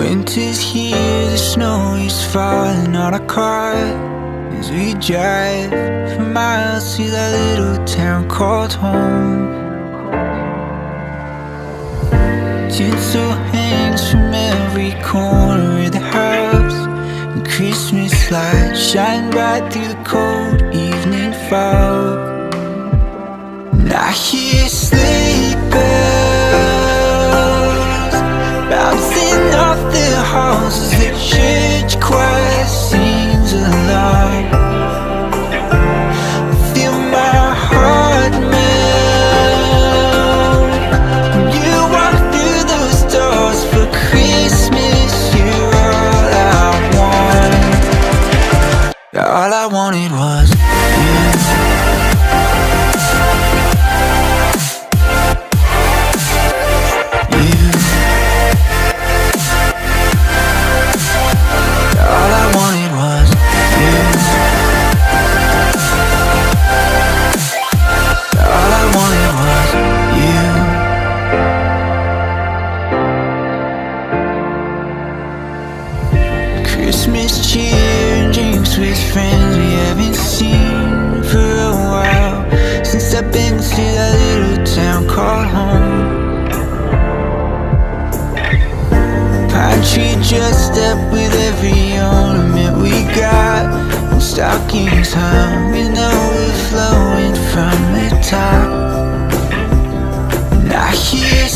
Winter's here, the snow is falling on our car as we drive for miles to that little town called home. Tinsel hangs from every corner of the house, and Christmas lights shine bright through the cold evening fog. And I hear sleigh bells bouncing off the halls as the church choir sings along. I feel my heart melt when you walk through those doors for Christmas. You're all I want. All I wanted was you. Christmas cheer and drinks with friends we haven't seen for a while, since I've been to that little town called home. Pine tree dressed up with every ornament we got, and stockings hung and overflowing from the top. And I hear